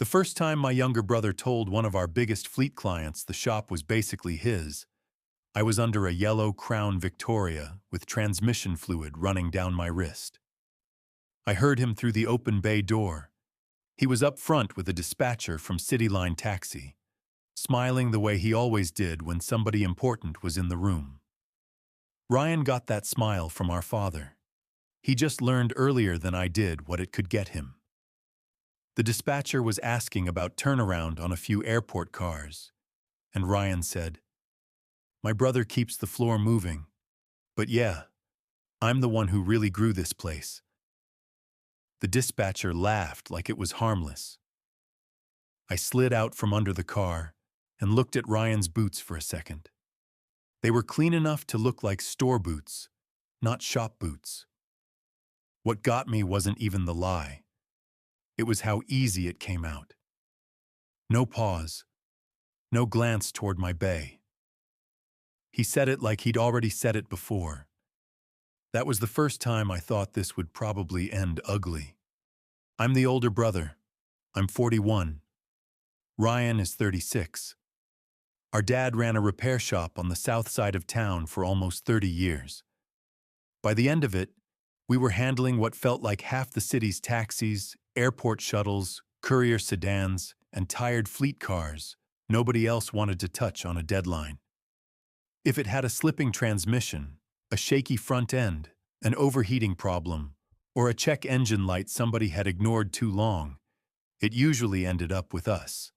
The first time my younger brother told one of our biggest fleet clients the shop was basically his, I was under a yellow Crown Victoria with transmission fluid running down my wrist. I heard him through the open bay door. He was up front with a dispatcher from City Line Taxi, smiling the way he always did when somebody important was in the room. Ryan got that smile from our father. He just learned earlier than I did what it could get him. The dispatcher was asking about turnaround on a few airport cars, and Ryan said, "My brother keeps the floor moving, but yeah, I'm the one who really grew this place." The dispatcher laughed like it was harmless. I slid out from under the car and looked at Ryan's boots for a second. They were clean enough to look like store boots, not shop boots. What got me wasn't even the lie. It was how easy it came out. No pause, no glance toward my bay. He said it like he'd already said it before. That was the first time I thought this would probably end ugly. "I'm the older brother. I'm 41. Ryan is 36. Our dad ran a repair shop on the south side of town for almost 30 years. By the end of it, we were handling what felt like half the city's taxis, airport shuttles, courier sedans, and tired fleet cars nobody else wanted to touch on a deadline. If it had a slipping transmission, a shaky front end, an overheating problem, or a check engine light somebody had ignored too long, it usually ended up with us.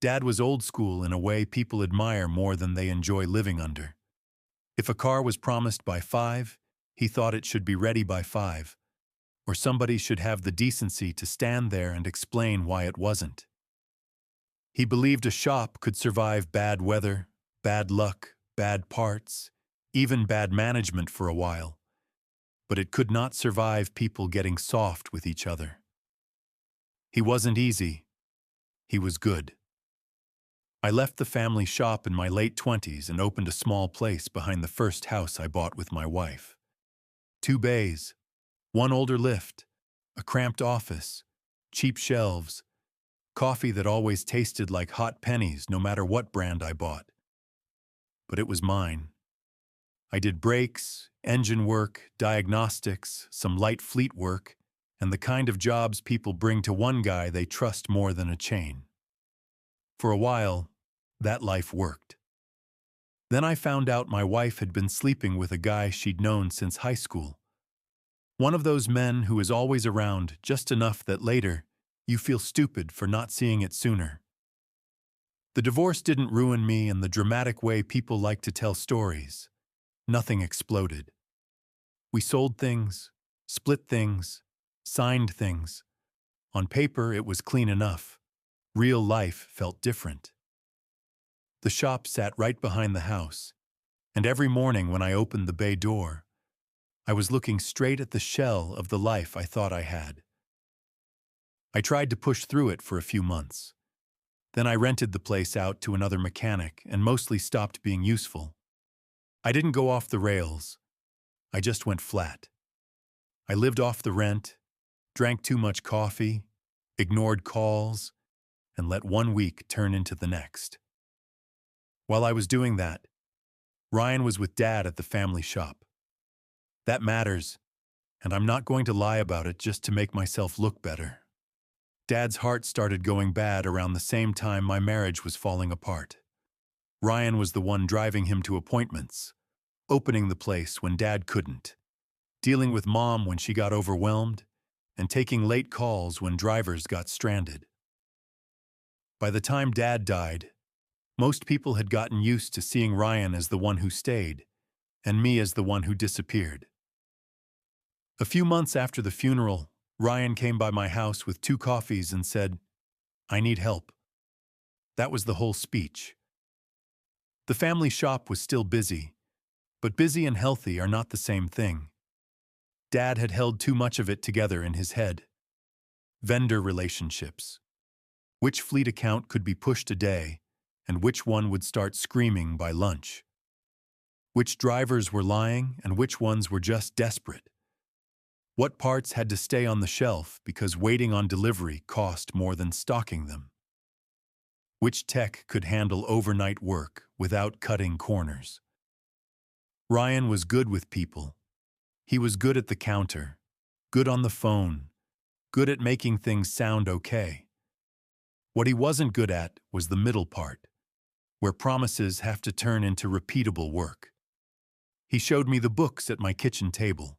Dad was old school in a way people admire more than they enjoy living under. If a car was promised by 5, he thought it should be ready by 5, or somebody should have the decency to stand there and explain why it wasn't. He believed a shop could survive bad weather, bad luck, bad parts, even bad management for a while, but it could not survive people getting soft with each other. He wasn't easy. He was good. I left the family shop in my late 20s and opened a small place behind the first house I bought with my wife. 2 bays, 1 older lift, a cramped office, cheap shelves, coffee that always tasted like hot pennies no matter what brand I bought. But it was mine. I did brakes, engine work, diagnostics, some light fleet work, and the kind of jobs people bring to one guy they trust more than a chain. For a while, that life worked. Then I found out my wife had been sleeping with a guy she'd known since high school. One of those men who is always around just enough that later you feel stupid for not seeing it sooner. The divorce didn't ruin me in the dramatic way people like to tell stories. Nothing exploded. We sold things, split things, signed things. On paper, it was clean enough. Real life felt different. The shop sat right behind the house, and every morning when I opened the bay door, I was looking straight at the shell of the life I thought I had. I tried to push through it for a few months. Then I rented the place out to another mechanic and mostly stopped being useful. I didn't go off the rails. I just went flat. I lived off the rent, drank too much coffee, ignored calls, and let one week turn into the next. While I was doing that, Ryan was with Dad at the family shop. That matters, and I'm not going to lie about it just to make myself look better. Dad's heart started going bad around the same time my marriage was falling apart. Ryan was the one driving him to appointments, opening the place when Dad couldn't, dealing with Mom when she got overwhelmed, and taking late calls when drivers got stranded. By the time Dad died, most people had gotten used to seeing Ryan as the one who stayed, and me as the one who disappeared. A few months after the funeral, Ryan came by my house with 2 coffees and said, "I need help." That was the whole speech. The family shop was still busy, but busy and healthy are not the same thing. Dad had held too much of it together in his head. Vendor relationships. Which fleet account could be pushed a day, and which one would start screaming by lunch? Which drivers were lying and which ones were just desperate? What parts had to stay on the shelf because waiting on delivery cost more than stocking them? Which tech could handle overnight work without cutting corners? Ryan was good with people. He was good at the counter, good on the phone, good at making things sound okay. What he wasn't good at was the middle part, where promises have to turn into repeatable work. He showed me the books at my kitchen table.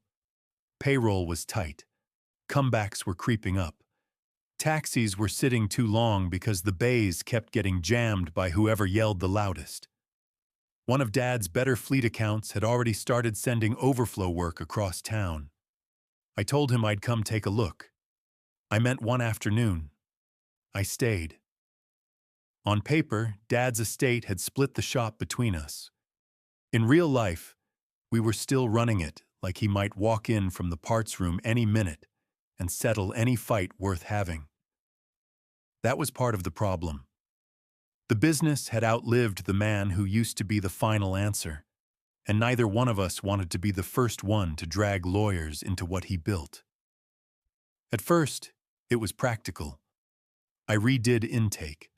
Payroll was tight. Comebacks were creeping up. Taxis were sitting too long because the bays kept getting jammed by whoever yelled the loudest. One of Dad's better fleet accounts had already started sending overflow work across town. I told him I'd come take a look. I meant one afternoon. I stayed. On paper, Dad's estate had split the shop between us. In real life, we were still running it like he might walk in from the parts room any minute and settle any fight worth having. That was part of the problem. The business had outlived the man who used to be the final answer, and neither one of us wanted to be the first one to drag lawyers into what he built. At first, it was practical. I redid intake.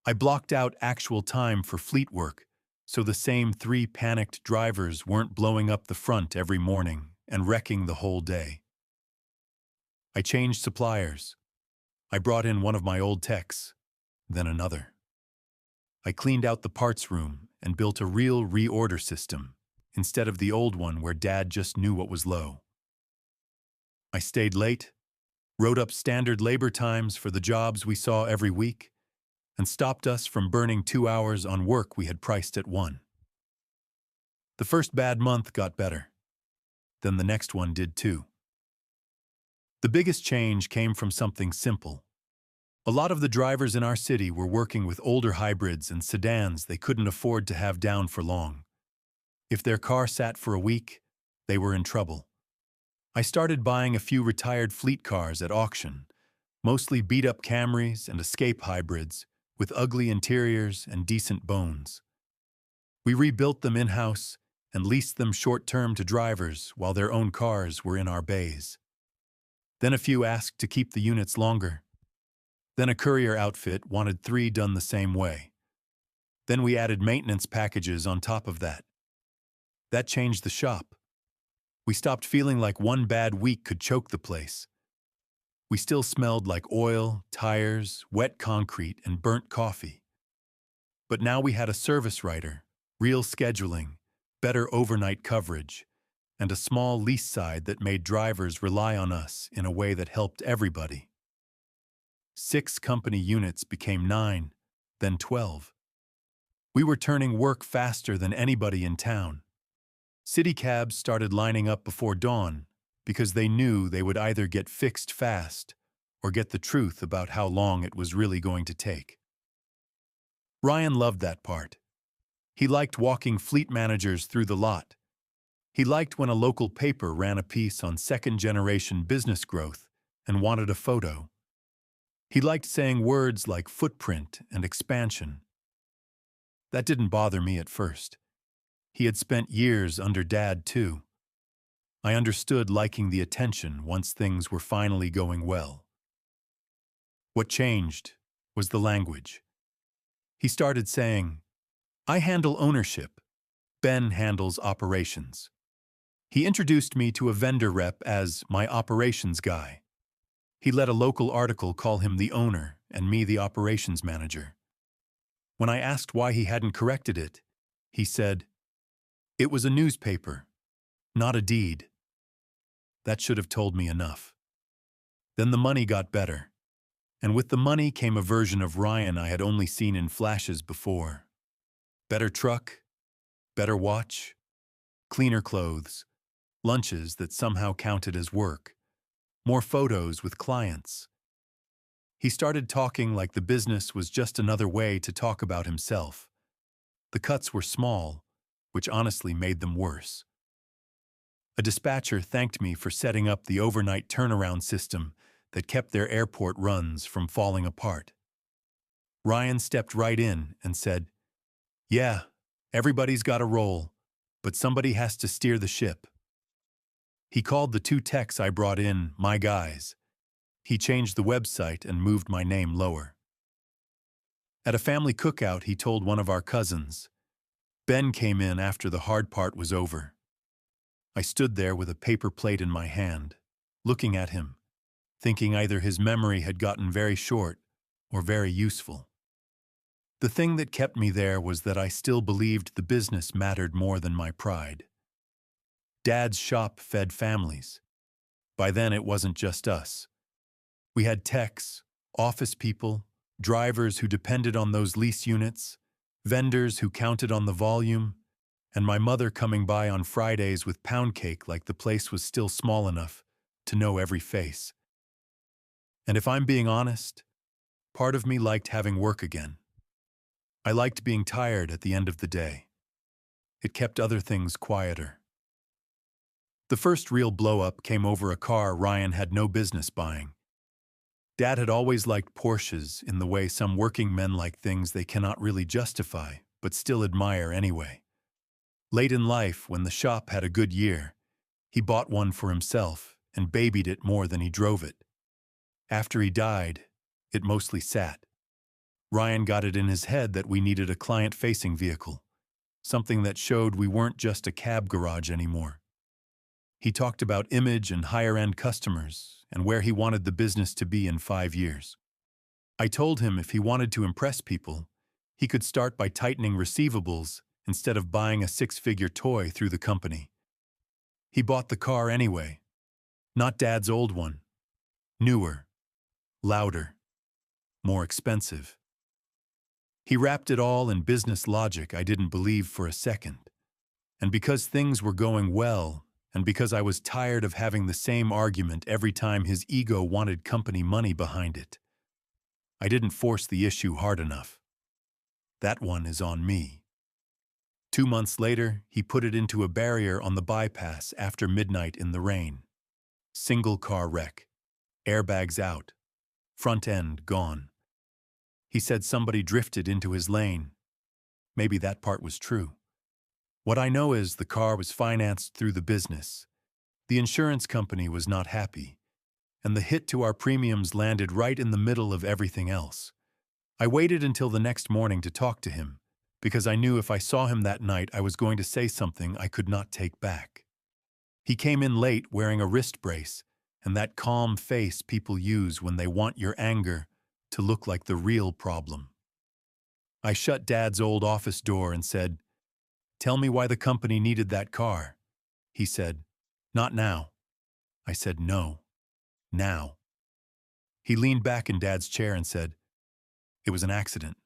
I blocked out actual time for fleet work, so the same 3 panicked drivers weren't blowing up the front every morning and wrecking the whole day. I changed suppliers. I brought in one of my old techs, then another. I cleaned out the parts room and built a real reorder system, instead of the old one where Dad just knew what was low. I stayed late, wrote up standard labor times for the jobs we saw every week, and stopped us from burning 2 hours on work we had priced at 1. The first bad month got better. Then the next one did too. The biggest change came from something simple. A lot of the drivers in our city were working with older hybrids and sedans they couldn't afford to have down for long. If their car sat for a week, they were in trouble. I started buying a few retired fleet cars at auction, mostly beat-up Camrys and Escape hybrids, with ugly interiors and decent bones. We rebuilt them in-house and leased them short-term to drivers while their own cars were in our bays. Then a few asked to keep the units longer. Then a courier outfit wanted 3 done the same way. Then we added maintenance packages on top of that. That changed the shop. We stopped feeling like one bad week could choke the place. We still smelled like oil, tires, wet concrete, and burnt coffee. But now we had a service writer, real scheduling, better overnight coverage, and a small lease side that made drivers rely on us in a way that helped everybody. 6 company units became 9, then 12. We were turning work faster than anybody in town. City cabs started lining up before dawn because they knew they would either get fixed fast or get the truth about how long it was really going to take. Ryan loved that part. He liked walking fleet managers through the lot. He liked when a local paper ran a piece on second-generation business growth and wanted a photo. He liked saying words like footprint and expansion. That didn't bother me at first. He had spent years under Dad, too. I understood liking the attention once things were finally going well. What changed was the language. He started saying, "I handle ownership. Ben handles operations." He introduced me to a vendor rep as my operations guy. He let a local article call him the owner and me the operations manager. When I asked why he hadn't corrected it, he said, "It was a newspaper, not a deed." That should have told me enough. Then the money got better, and with the money came a version of Ryan I had only seen in flashes before. Better truck, better watch, cleaner clothes, lunches that somehow counted as work, more photos with clients. He started talking like the business was just another way to talk about himself. The cuts were small, which honestly made them worse. A dispatcher thanked me for setting up the overnight turnaround system that kept their airport runs from falling apart. Ryan stepped right in and said, "Yeah, everybody's got a role, but somebody has to steer the ship." He called the two techs I brought in my guys. He changed the website and moved my name lower. At a family cookout, he told one of our cousins. Ben came in after the hard part was over. I stood there with a paper plate in my hand, looking at him, thinking either his memory had gotten very short or very useful. The thing that kept me there was that I still believed the business mattered more than my pride. Dad's shop fed families. By then it wasn't just us. We had techs, office people, drivers who depended on those lease units, vendors who counted on the volume, and my mother coming by on Fridays with pound cake like the place was still small enough to know every face. And if I'm being honest, part of me liked having work again. I liked being tired at the end of the day. It kept other things quieter. The first real blow-up came over a car Ryan had no business buying. Dad had always liked Porsches in the way some working men like things they cannot really justify, but still admire anyway. Late in life, when the shop had a good year, he bought one for himself and babied it more than he drove it. After he died, it mostly sat. Ryan got it in his head that we needed a client-facing vehicle, something that showed we weren't just a cab garage anymore. He talked about image and higher-end customers and where he wanted the business to be in 5 years. I told him if he wanted to impress people, he could start by tightening receivables instead of buying a 6-figure toy through the company. He bought the car anyway, not Dad's old one. Newer, louder, more expensive. He wrapped it all in business logic I didn't believe for a second. And because things were going well, and because I was tired of having the same argument every time his ego wanted company money behind it, I didn't force the issue hard enough. That one is on me. 2 months later, he put it into a barrier on the bypass after midnight in the rain. Single car wreck. Airbags out. Front end gone. He said somebody drifted into his lane. Maybe that part was true. What I know is the car was financed through the business. The insurance company was not happy, and the hit to our premiums landed right in the middle of everything else. I waited until the next morning to talk to him, because I knew if I saw him that night I was going to say something I could not take back. He came in late wearing a wrist brace and that calm face people use when they want your anger to look like the real problem. I shut Dad's old office door and said, "Tell me why the company needed that car." He said, "Not now." I said, "No, now." He leaned back in Dad's chair and said, "It was an accident."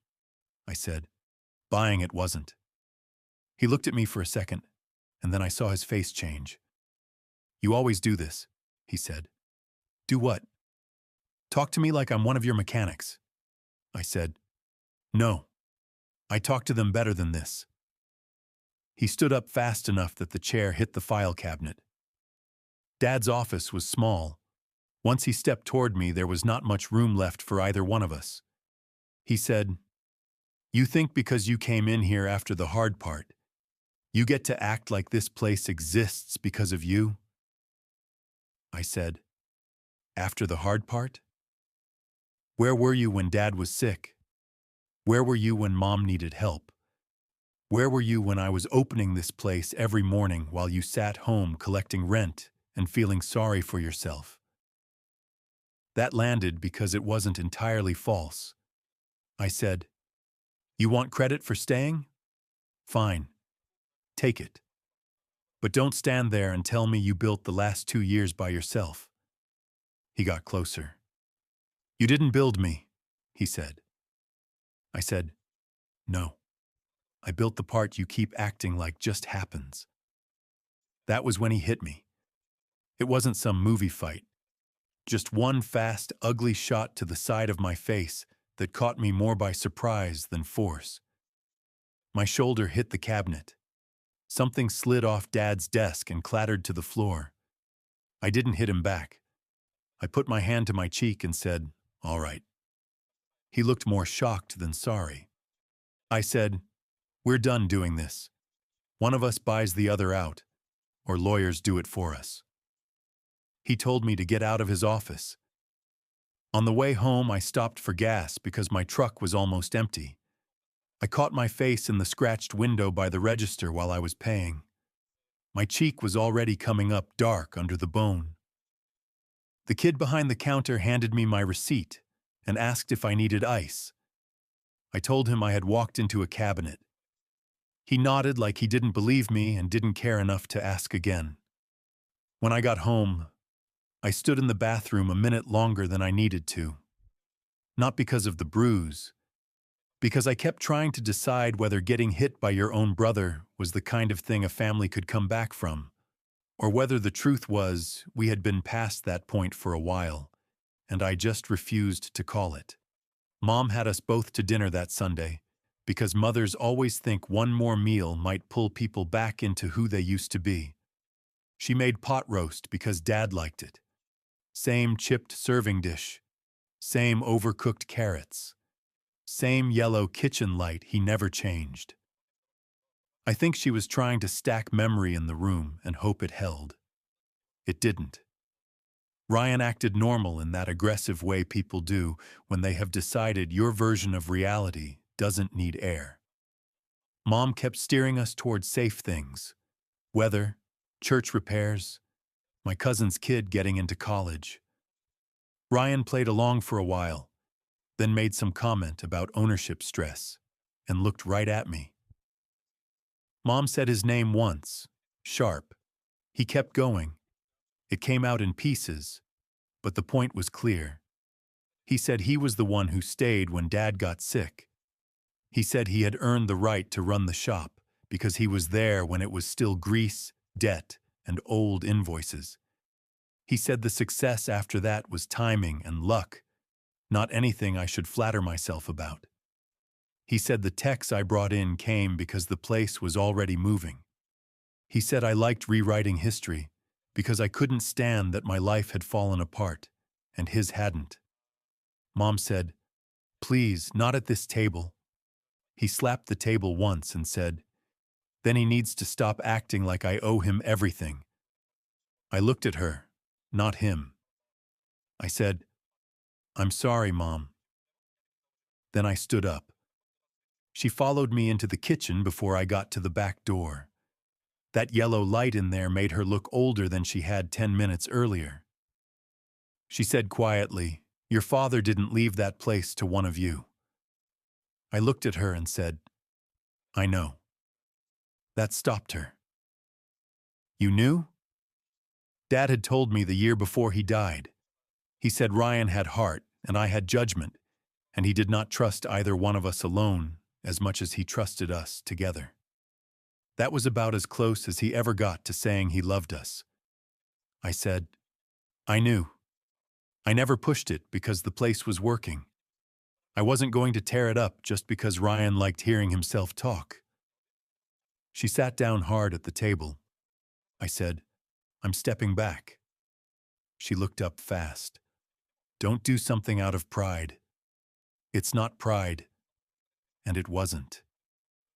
I said, "Buying it wasn't." He looked at me for a second, and then I saw his face change. "You always do this," he said. "Do what?" "Talk to me like I'm one of your mechanics." I said, "No, I talk to them better than this." He stood up fast enough that the chair hit the file cabinet. Dad's office was small. Once he stepped toward me, there was not much room left for either one of us. He said, "You think because you came in here after the hard part, you get to act like this place exists because of you?" I said, "After the hard part? Where were you when Dad was sick? Where were you when Mom needed help? Where were you when I was opening this place every morning while you sat home collecting rent and feeling sorry for yourself?" That landed because it wasn't entirely false. I said, "You want credit for staying? Fine. Take it. But don't stand there and tell me you built the last 2 years by yourself." He got closer. "You didn't build me," he said. I said, "No. I built the part you keep acting like just happens." That was when he hit me. It wasn't some movie fight. Just one fast, ugly shot to the side of my face that caught me more by surprise than force. My shoulder hit the cabinet. Something slid off Dad's desk and clattered to the floor. I didn't hit him back. I put my hand to my cheek and said, "All right." He looked more shocked than sorry. I said, "We're done doing this. One of us buys the other out, or lawyers do it for us." He told me to get out of his office. On the way home, I stopped for gas because my truck was almost empty. I caught my face in the scratched window by the register while I was paying. My cheek was already coming up dark under the bone. The kid behind the counter handed me my receipt and asked if I needed ice. I told him I had walked into a cabinet. He nodded like he didn't believe me and didn't care enough to ask again. When I got home, I stood in the bathroom a minute longer than I needed to. Not because of the bruise, because I kept trying to decide whether getting hit by your own brother was the kind of thing a family could come back from, or whether the truth was we had been past that point for a while, and I just refused to call it. Mom had us both to dinner that Sunday, because mothers always think one more meal might pull people back into who they used to be. She made pot roast because Dad liked it. Same chipped serving dish. Same overcooked carrots. Same yellow kitchen light he never changed. I think she was trying to stack memory in the room and hope it held. It didn't. Ryan acted normal in that aggressive way people do when they have decided your version of reality doesn't need air. Mom kept steering us toward safe things. Weather, church repairs, my cousin's kid getting into college. Ryan played along for a while, then made some comment about ownership stress, and looked right at me. Mom said his name once, Sharp. He kept going. It came out in pieces, but the point was clear. He said he was the one who stayed when Dad got sick. He said he had earned the right to run the shop because he was there when it was still grease, debt, and old invoices. He said the success after that was timing and luck, not anything I should flatter myself about. He said the techs I brought in came because the place was already moving. He said I liked rewriting history because I couldn't stand that my life had fallen apart, and his hadn't. Mom said, "Please, not at this table." He slapped the table once and said, "Then he needs to stop acting like I owe him everything." I looked at her, not him. I said, "I'm sorry, Mom." Then I stood up. She followed me into the kitchen before I got to the back door. That yellow light in there made her look older than she had 10 minutes earlier. She said quietly, "Your father didn't leave that place to one of you." I looked at her and said, "I know." That stopped her. "You knew?" Dad had told me the year before he died. He said Ryan had heart and I had judgment, and he did not trust either one of us alone as much as he trusted us together. That was about as close as he ever got to saying he loved us. I said, "I knew. I never pushed it because the place was working. I wasn't going to tear it up just because Ryan liked hearing himself talk." She sat down hard at the table. I said, "I'm stepping back." She looked up fast. "Don't do something out of pride." It's not pride. And it wasn't.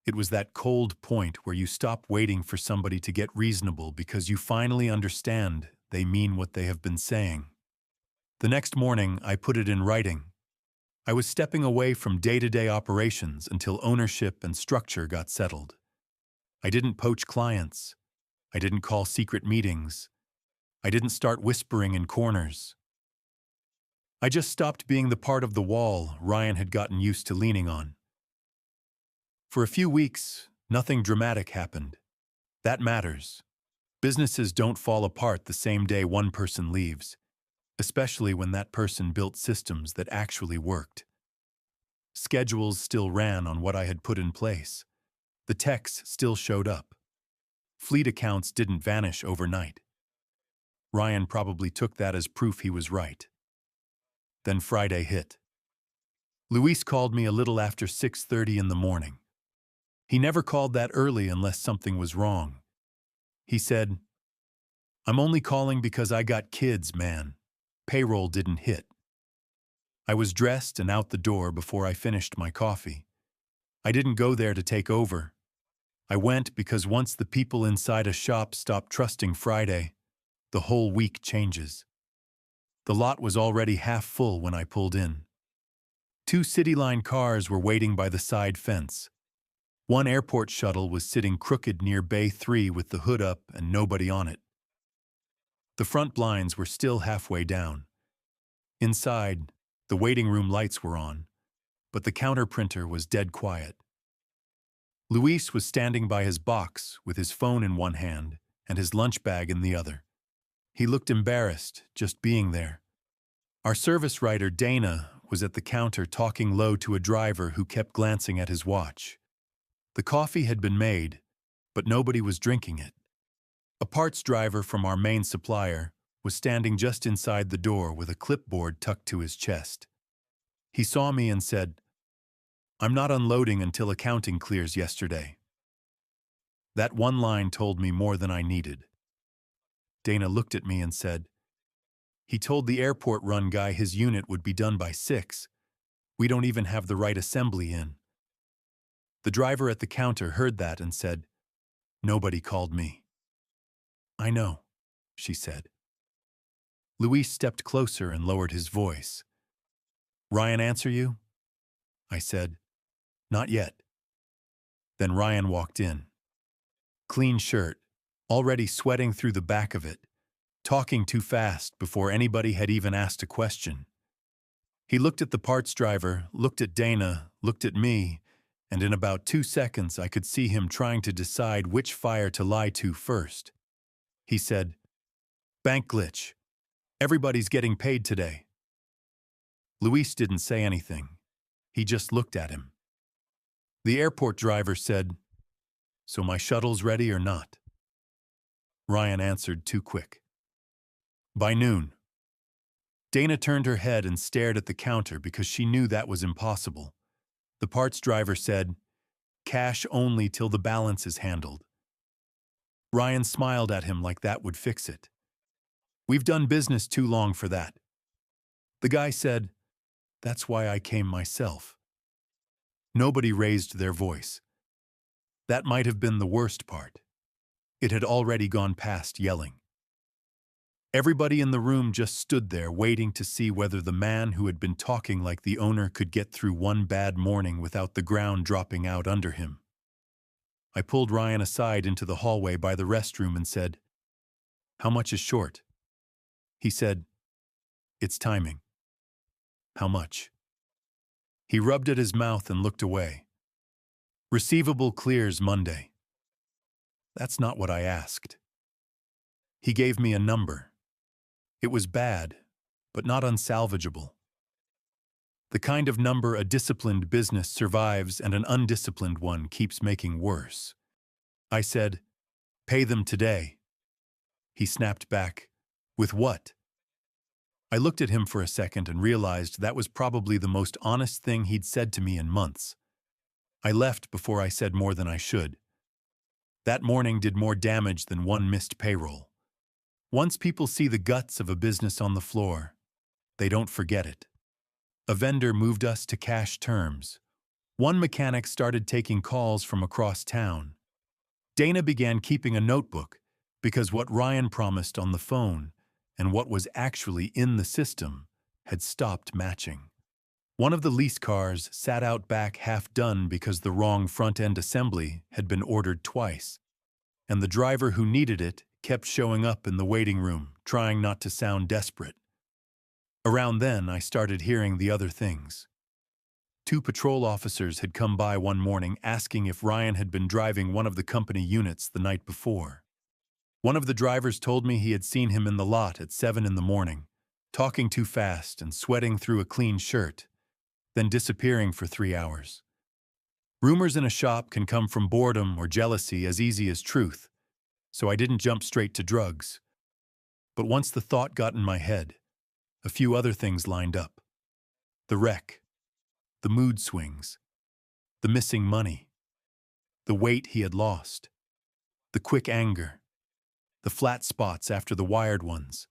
It was that cold point where you stop waiting for somebody to get reasonable because you finally understand they mean what they have been saying. The next morning, I put it in writing. I was stepping away from day-to-day operations until ownership and structure got settled. I didn't poach clients. I didn't call secret meetings. I didn't start whispering in corners. I just stopped being the part of the wall Ryan had gotten used to leaning on. For a few weeks, nothing dramatic happened. That matters. Businesses don't fall apart the same day one person leaves, especially when that person built systems that actually worked. Schedules still ran on what I had put in place. The techs still showed up. Fleet accounts didn't vanish overnight. Ryan probably took that as proof he was right. Then Friday hit. Luis called me a little after 6:30 in the morning. He never called that early unless something was wrong. He said, "I'm only calling because I got kids, man. Payroll didn't hit." I was dressed and out the door before I finished my coffee. I didn't go there to take over. I went because once the people inside a shop stopped trusting Friday, the whole week changes. The lot was already half full when I pulled in. 2 City Line cars were waiting by the side fence. One airport shuttle was sitting crooked near Bay 3 with the hood up and nobody on it. The front blinds were still halfway down. Inside, the waiting room lights were on, but the counter printer was dead quiet. Luis was standing by his box with his phone in one hand and his lunch bag in the other. He looked embarrassed just being there. Our service writer, Dana, was at the counter talking low to a driver who kept glancing at his watch. The coffee had been made, but nobody was drinking it. A parts driver from our main supplier was standing just inside the door with a clipboard tucked to his chest. He saw me and said, "I'm not unloading until accounting clears yesterday." That one line told me more than I needed. Dana looked at me and said, "He told the airport run guy his unit would be done by 6. We don't even have the right assembly in." The driver at the counter heard that and said, "Nobody called me." "I know," she said. Luis stepped closer and lowered his voice. "Ryan answer you?" I said, "Not yet." Then Ryan walked in. Clean shirt, already sweating through the back of it, talking too fast before anybody had even asked a question. He looked at the parts driver, looked at Dana, looked at me, and in about 2 seconds I could see him trying to decide which fire to lie to first. He said, "Bank glitch. Everybody's getting paid today." Luis didn't say anything. He just looked at him. The airport driver said, "So my shuttle's ready or not?" Ryan answered too quick. "By noon." Dana turned her head and stared at the counter because she knew that was impossible. The parts driver said, "Cash only till the balance is handled." Ryan smiled at him like that would fix it. "We've done business too long for that." The guy said, "That's why I came myself." Nobody raised their voice. That might have been the worst part. It had already gone past yelling. Everybody in the room just stood there waiting to see whether the man who had been talking like the owner could get through one bad morning without the ground dropping out under him. I pulled Ryan aside into the hallway by the restroom and said, "How much is short?" He said, "It's timing." "How much?" He rubbed at his mouth and looked away. "Receivable clears Monday." That's not what I asked. He gave me a number. It was bad, but not unsalvageable. The kind of number a disciplined business survives and an undisciplined one keeps making worse. I said, "Pay them today." He snapped back, "With what?" I looked at him for a second and realized that was probably the most honest thing he'd said to me in months. I left before I said more than I should. That morning did more damage than one missed payroll. Once people see the guts of a business on the floor, they don't forget it. A vendor moved us to cash terms. One mechanic started taking calls from across town. Dana began keeping a notebook because what Ryan promised on the phone and what was actually in the system had stopped matching. One of the lease cars sat out back half done because the wrong front-end assembly had been ordered twice, and the driver who needed it kept showing up in the waiting room, trying not to sound desperate. Around then, I started hearing the other things. 2 patrol officers had come by one morning asking if Ryan had been driving one of the company units the night before. One of the drivers told me he had seen him in the lot at 7 in the morning, talking too fast and sweating through a clean shirt, then disappearing for 3 hours. Rumors in a shop can come from boredom or jealousy as easy as truth, so I didn't jump straight to drugs. But once the thought got in my head, a few other things lined up. The wreck, the mood swings, the missing money, the weight he had lost, the quick anger, the flat spots after the wired ones.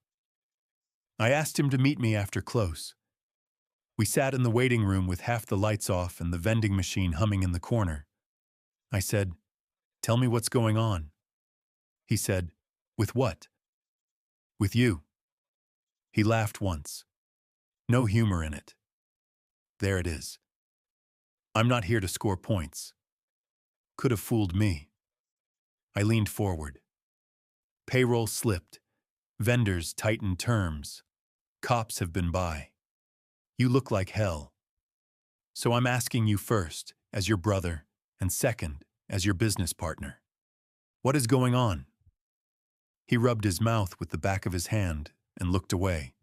I asked him to meet me after close. We sat in the waiting room with half the lights off and the vending machine humming in the corner. I said, "Tell me what's going on." He said, "With what?" With you. He laughed once. No humor in it. There it is. I'm not here to score points. Could have fooled me. I leaned forward. Payroll slipped. Vendors tightened terms. Cops have been by. You look like hell. So I'm asking you first, as your brother, and second, as your business partner. What is going on? He rubbed his mouth with the back of his hand and looked away.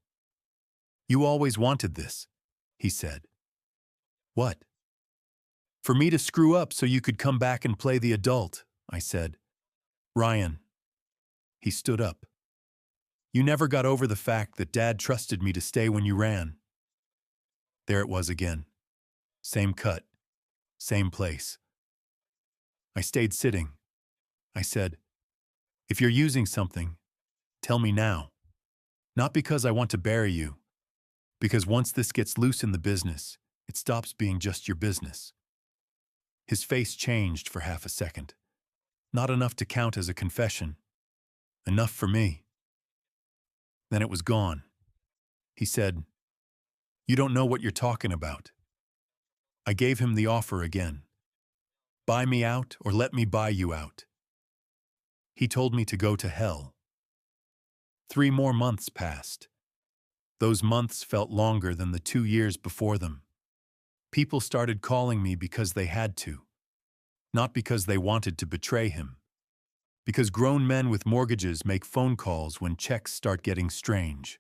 You always wanted this, he said. What? For me to screw up so you could come back and play the adult, I said. Ryan. He stood up. You never got over the fact that Dad trusted me to stay when you ran. There it was again. Same cut. Same place. I stayed sitting. I said, if you're using something, tell me now. Not because I want to bury you. Because once this gets loose in the business, it stops being just your business. His face changed for half a second. Not enough to count as a confession. Enough for me. Then it was gone. He said, you don't know what you're talking about. I gave him the offer again. Buy me out or let me buy you out. He told me to go to hell. 3 more months passed. Those months felt longer than the 2 years before them. People started calling me because they had to. Not because they wanted to betray him. Because grown men with mortgages make phone calls when checks start getting strange.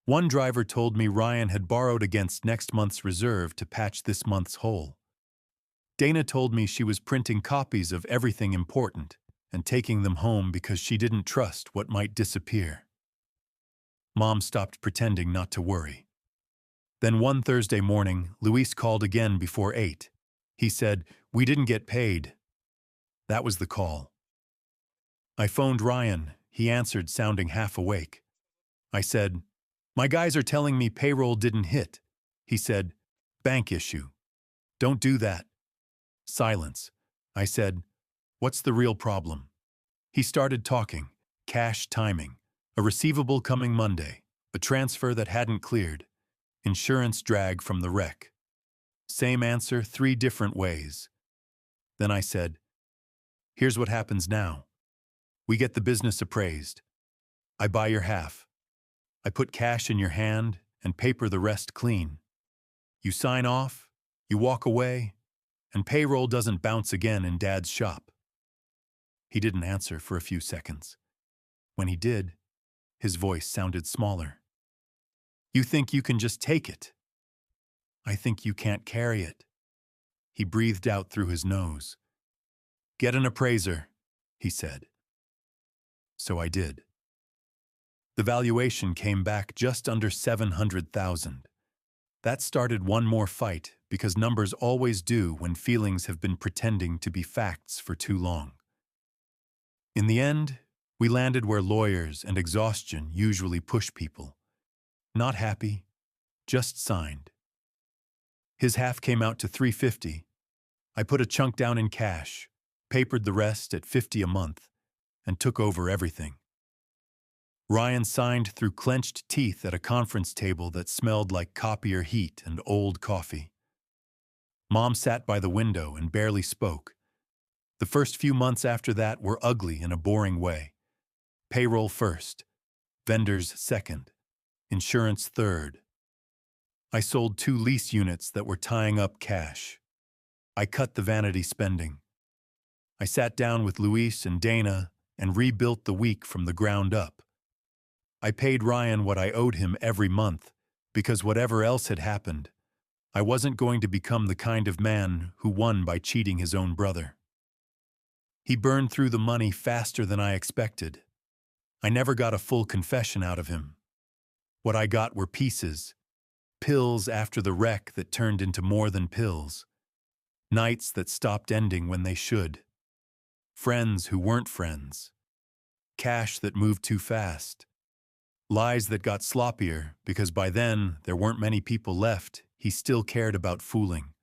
One driver told me Ryan had borrowed against next month's reserve to patch this month's hole. Dana told me she was printing copies of everything important and taking them home because she didn't trust what might disappear. Mom stopped pretending not to worry. Then one Thursday morning, Luis called again before 8. He said, we didn't get paid. That was the call. I phoned Ryan. He answered, sounding half awake. I said, my guys are telling me payroll didn't hit. He said, bank issue. Don't do that. Silence. I said, what's the real problem? He started talking. Cash timing. A receivable coming Monday. A transfer that hadn't cleared. Insurance drag from the wreck. Same answer, 3 different ways. Then I said, here's what happens now. We get the business appraised. I buy your half. I put cash in your hand and paper the rest clean. You sign off, you walk away, and payroll doesn't bounce again in Dad's shop. He didn't answer for a few seconds. When he did, his voice sounded smaller. You think you can just take it? I think you can't carry it. He breathed out through his nose. Get an appraiser, he said. So I did. The valuation came back just under $700,000. That started one more fight because numbers always do when feelings have been pretending to be facts for too long. In the end, we landed where lawyers and exhaustion usually push people. Not happy, just signed. His half came out to $350. I put a chunk down in cash, papered the rest at $50 a month, and took over everything. Ryan signed through clenched teeth at a conference table that smelled like copier heat and old coffee. Mom sat by the window and barely spoke. The first few months after that were ugly in a boring way. Payroll first, vendors second, insurance third. I sold 2 lease units that were tying up cash. I cut the vanity spending. I sat down with Luis and Dana and rebuilt the week from the ground up. I paid Ryan what I owed him every month because whatever else had happened, I wasn't going to become the kind of man who won by cheating his own brother. He burned through the money faster than I expected. I never got a full confession out of him. What I got were pieces, pills after the wreck that turned into more than pills, nights that stopped ending when they should, friends who weren't friends, cash that moved too fast, lies that got sloppier because by then there weren't many people left he still cared about fooling.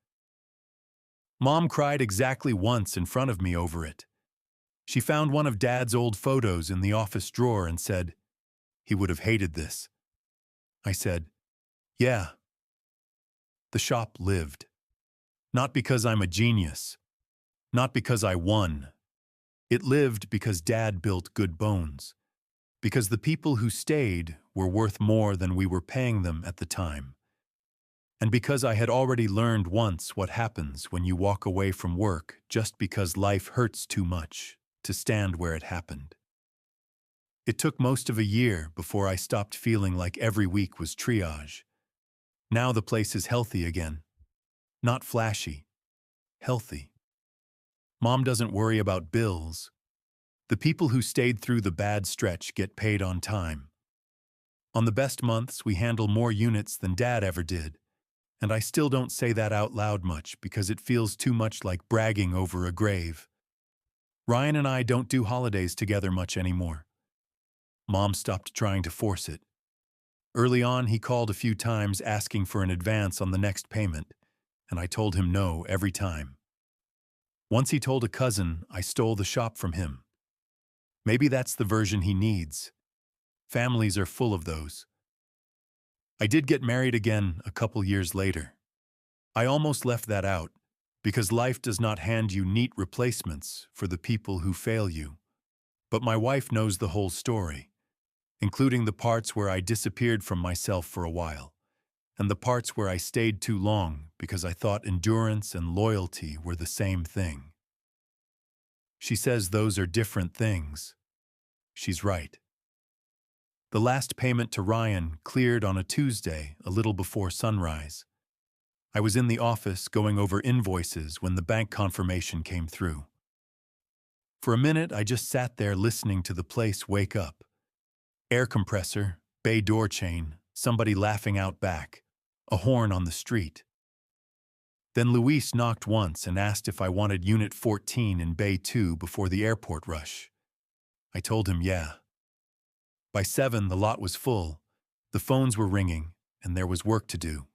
Mom cried exactly once in front of me over it. She found one of Dad's old photos in the office drawer and said, He would have hated this. I said, "Yeah." The shop lived. Not because I'm a genius. Not because I won. It lived because Dad built good bones. Because the people who stayed were worth more than we were paying them at the time. And because I had already learned once what happens when you walk away from work just because life hurts too much to stand where it happened. It took most of a year before I stopped feeling like every week was triage. Now the place is healthy again. Not flashy. Healthy. Mom doesn't worry about bills. The people who stayed through the bad stretch get paid on time. On the best months, we handle more units than Dad ever did. And I still don't say that out loud much because it feels too much like bragging over a grave. Ryan and I don't do holidays together much anymore. Mom stopped trying to force it. Early on, he called a few times asking for an advance on the next payment, and I told him no every time. Once he told a cousin I stole the shop from him. Maybe that's the version he needs. Families are full of those. I did get married again a couple years later. I almost left that out, because life does not hand you neat replacements for the people who fail you. But my wife knows the whole story, including the parts where I disappeared from myself for a while, and the parts where I stayed too long because I thought endurance and loyalty were the same thing. She says those are different things. She's right. The last payment to Ryan cleared on a Tuesday, a little before sunrise. I was in the office going over invoices when the bank confirmation came through. For a minute, I just sat there listening to the place wake up. Air compressor, bay door chain, somebody laughing out back, a horn on the street. Then Luis knocked once and asked if I wanted Unit 14 in Bay 2 before the airport rush. I told him yeah. By 7, the lot was full, the phones were ringing, and there was work to do.